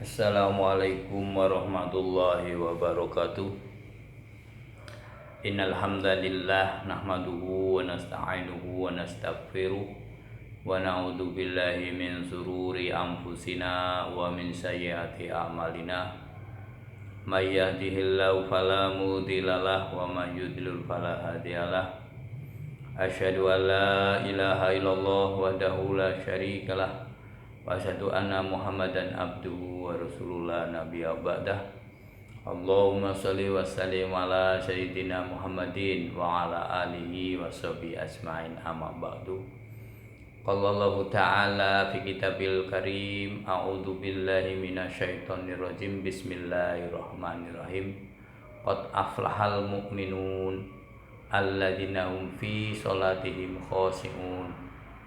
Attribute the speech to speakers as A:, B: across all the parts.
A: Assalamualaikum warahmatullahi wabarakatuh. Innal hamdalillah nahmaduhu wa nasta'inuhu wa nastaghfiruh wa na'udzu billahi min sururi anfusina wa min sayyiati a'malina. May yahdihillahu fala mudhillalah wa may yudlil fala hadiyalah. Asyhadu an la ilaha illallah wahdahu la syarikalah wa asyhadu anna Muhammadan abduhu wa rasulullah nabiyya ba'dah. Allahumma sholli wa sallim ala sayyidina Muhammadin wa ala alihi wa sahbihi asma'in amma ba'du. Qala Allah ta'ala fi kitabil karim, a'udzu billahi minasyaitonir rajim, bismillahirrahmanirrahim. Qad aflahal mu'minun alladzina hum fi sholatihim khashi'un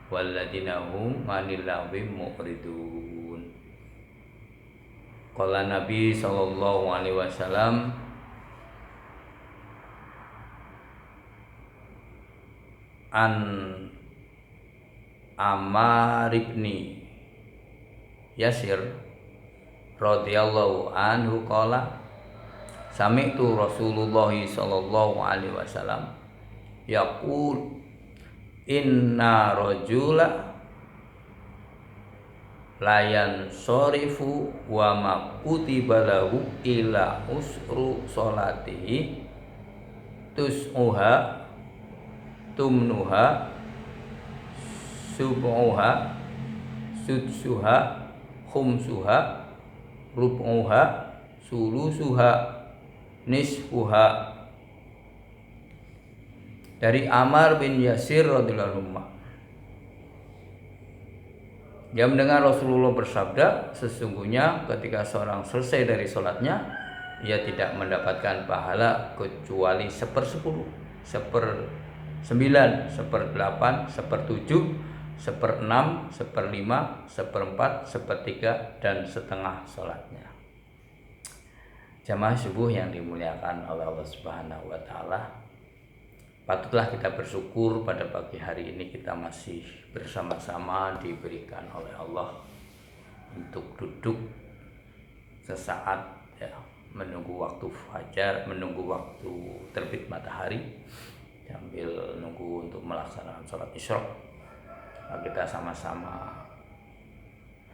A: walladzina hum 'anil lagwi mu'ridun. Qala Nabi sallallahu alaihi wasallam, an Ammar ibni Yasir radhiyallahu anhu qala sami'tu Rasulullah sallallahu alaihi wasallam yaqul inna rajula layan sorifu wa ma kutiba lahu ila usru sholatihi tus'uha tumnuha sub'uha sudsuha khumsuha rub'uha sulusuha nisfuha. Dari Ammar bin Yasir radhiyallahu anhu, dia mendengar Rasulullah bersabda, sesungguhnya ketika seorang selesai dari sholatnya, ia tidak mendapatkan pahala kecuali 1/10, 1/9, 1/8, 1/7, 1/6, 1/5, 1/4, 1/3, dan setengah sholatnya. Jamaah subuh yang dimuliakan oleh Allah Subhanahu wa Ta'ala, patutlah kita bersyukur pada pagi hari ini kita masih bersama-sama diberikan oleh Allah untuk duduk sesaat ya, menunggu waktu fajar, menunggu waktu terbit matahari, sambil nunggu untuk melaksanakan sholat isyraq. Kita sama-sama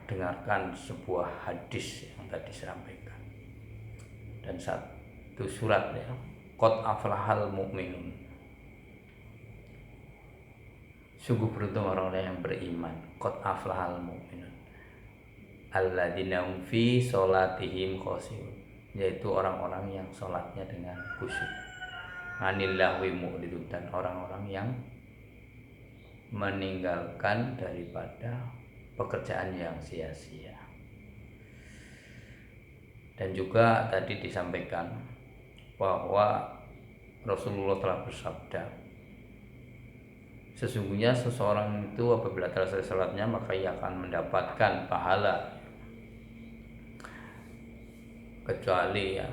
A: dengarkan sebuah hadis yang tadi disampaikan dan satu surat ya, qad aflahal mu'minun, sungguh beruntung orang-orang yang beriman. Qad aflahal mu'minun alladzina hum fi sholatihim khashi'un, yaitu orang-orang yang sholatnya dengan khusyuk. Anil lahwi mu'ridun, dan orang-orang yang meninggalkan daripada pekerjaan yang sia-sia. Dan juga tadi disampaikan bahwa Rasulullah telah bersabda, sesungguhnya seseorang itu apabila telah selesai salatnya maka ia akan mendapatkan pahala kecuali ia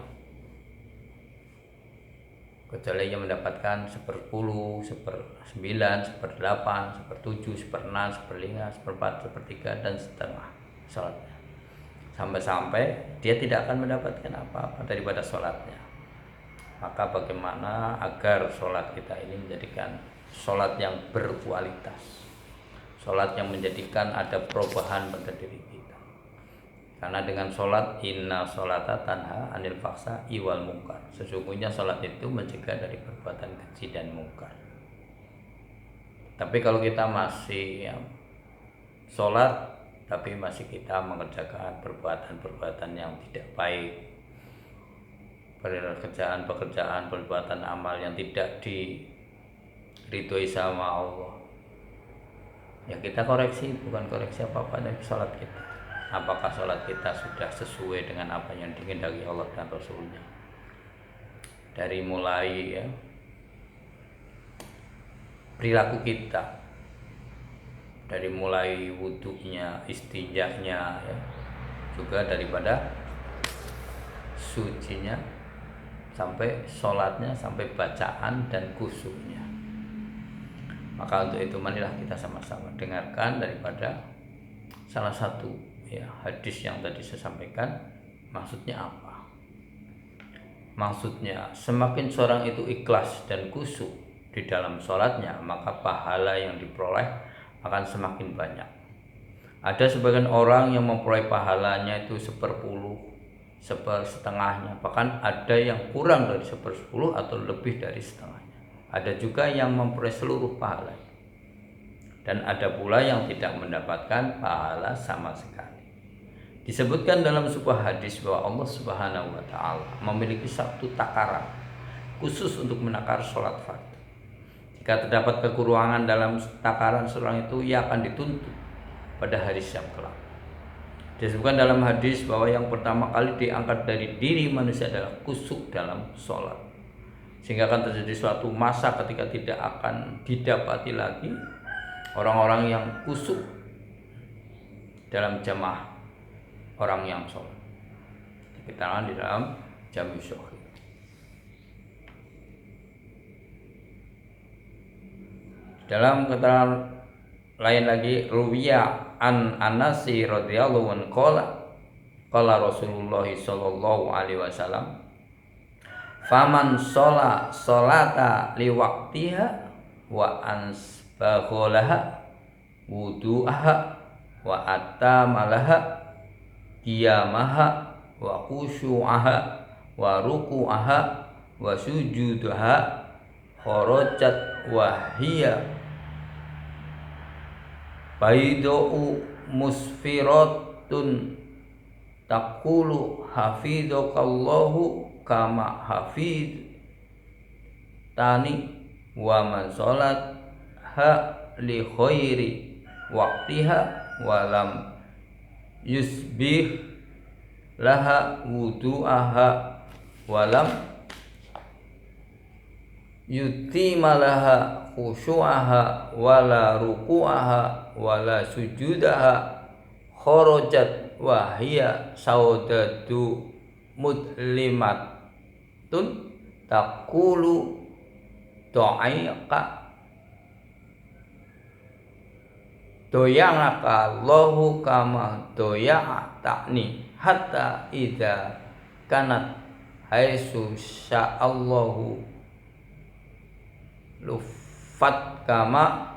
A: mendapatkan 1/10, 1/9, 1/8, 1/7, 1/6, 1/5, 1/4, 1/3, dan setengah salatnya, sampai-sampai dia tidak akan mendapatkan apa-apa daripada salatnya. Maka bagaimana agar salat kita ini menjadikan sholat yang berkualitas, sholat yang menjadikan ada perubahan pada diri kita. Karena dengan sholat, inna sholata tanha anil fahsya'i wal munkar, sesungguhnya sholat itu mencegah dari perbuatan keji dan mungkar. Tapi kalau kita masih sholat tapi masih kita mengerjakan perbuatan-perbuatan yang tidak baik, pekerjaan perbuatan amal yang tidak diridhoi sama Allah, ya kita koreksi, bukan koreksi apa-apa dari sholat kita. Apakah sholat kita sudah sesuai dengan apa yang dikehendaki Allah dan Rasulnya? Dari mulai ya, perilaku kita, dari mulai wudhunya, istinjanya ya, juga daripada sucinya, sampai sholatnya, sampai bacaan dan khusyuknya. Maka untuk itu marilah kita sama-sama dengarkan daripada salah satu ya hadis yang tadi saya sampaikan maksudnya apa? Maksudnya semakin seorang itu ikhlas dan khusyuk di dalam sholatnya, maka pahala yang diperoleh akan semakin banyak. Ada sebagian orang yang memperoleh pahalanya itu 1/10, 1/2, bahkan ada yang kurang dari 1/10 atau lebih dari setengahnya. Ada juga yang memperoleh seluruh pahala. Dan ada pula yang tidak mendapatkan pahala sama sekali. Disebutkan dalam sebuah hadis bahwa Allah Subhanahu wa taala memiliki satu takaran khusus untuk menakar sholat fardu. Jika terdapat kekurangan dalam takaran seorang itu, ia akan dituntut pada hari siang kelak. Disebutkan dalam hadis bahwa yang pertama kali diangkat dari diri manusia adalah khusyuk dalam sholat, sehingga akan terjadi suatu masa ketika tidak akan didapati lagi orang-orang yang khusyuk dalam jamaah orang yang sholat. Dikatakan di dalam Jami' Shahih. Dalam keterangan lain lagi, ruwiya an Anasi radhiyallahu anhu qala Rasulullah sallallahu alaihi wasallam, faman sholata liwaqtiha wa ansbagholaha wudu'aha wa atamalaha qiyamaha wa khusyu'aha wa ruku'aha wa sujudaha kharajat wa hiya baidu musfiratun taqulu hafidhakallahu kama hafidtani wa man sholat ha li khairi waqtiha wa lam yusbih laha wudu'aha walam yutimalaha khusyu'aha wala ruku'aha wala sujudaha kharajat wa hiya saudatu mudlimatun taqulu doyangaka Allahu kama doya'tani hatta idza kanat haitsu sya'allahu lufat kama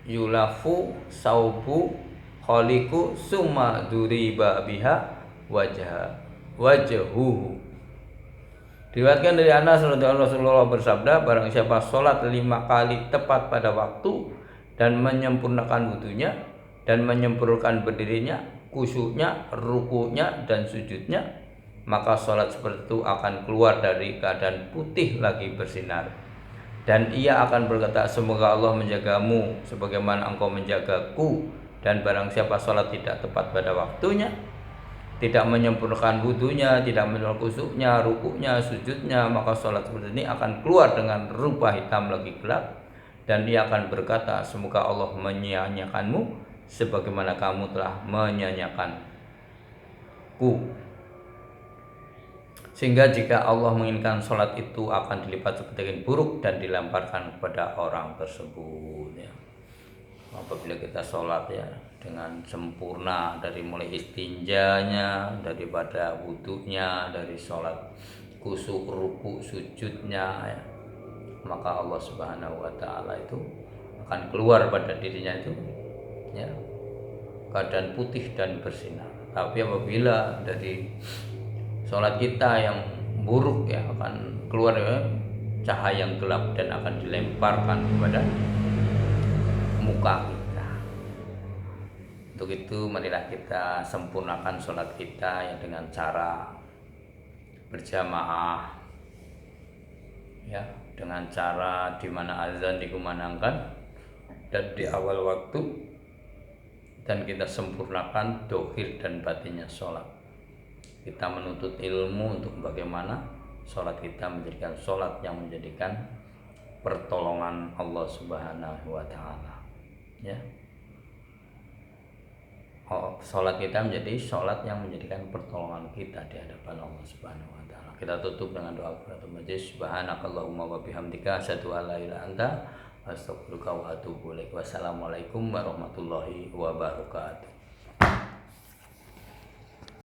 A: yulafu saubu khaliku summa duriba biha wajhuhu. Diriwayatkan dari Anas radhiyallahu anhu, Rasulullah bersabda, barang siapa sholat 5 kali tepat pada waktu dan menyempurnakan wudunya dan menyempurnakan berdirinya, khusyuknya, rukunya dan sujudnya, maka sholat seperti itu akan keluar dari keadaan putih lagi bersinar, dan ia akan berkata, semoga Allah menjagamu sebagaimana engkau menjagaku. Dan barang siapa sholat tidak tepat pada waktunya, tidak menyempurnakan wudunya, tidak menyempurnakan khusyuknya, rukunya, sujudnya, maka sholat seperti ini akan keluar dengan rupa hitam lagi gelap, dan dia akan berkata, semoga Allah menyia-nyiakanmu sebagaimana kamu telah menyia-nyiakanku. Sehingga jika Allah menginginkan sholat itu akan dilipat seperti kain buruk dan dilemparkan kepada orang tersebut, ya. Apabila kita sholat ya dengan sempurna, dari mulai istinjanya, daripada wudunya, dari sholat khusyuk, ruku, sujudnya, ya, maka Allah Subhanahu wa taala itu akan keluar pada dirinya itu, ya, keadaan putih dan bersinar. Tapi apabila dari sholat kita yang buruk, ya, akan keluar, ya, cahaya yang gelap dan akan dilemparkan kepada muka kita. Untuk itu marilah kita sempurnakan sholat kita ya dengan cara berjamaah, ya, dengan cara di mana azan dikumandangkan dan di awal waktu, dan kita sempurnakan dohir dan batinnya sholat. Kita menuntut ilmu untuk bagaimana sholat kita menjadikan sholat yang menjadikan pertolongan Allah Subhanahu wa taala, ya. Sholat kita menjadi sholat yang menjadikan pertolongan kita di hadapan Allah Subhanahu wa taala. Kita tutup dengan doa kafaratul majlis. Subhanakallahumma wa bihamdika asyhadu an la ilaha illa anta astaghfiruka wa atubu ilaik. Wassalamualaikum warahmatullahi wabarakatuh.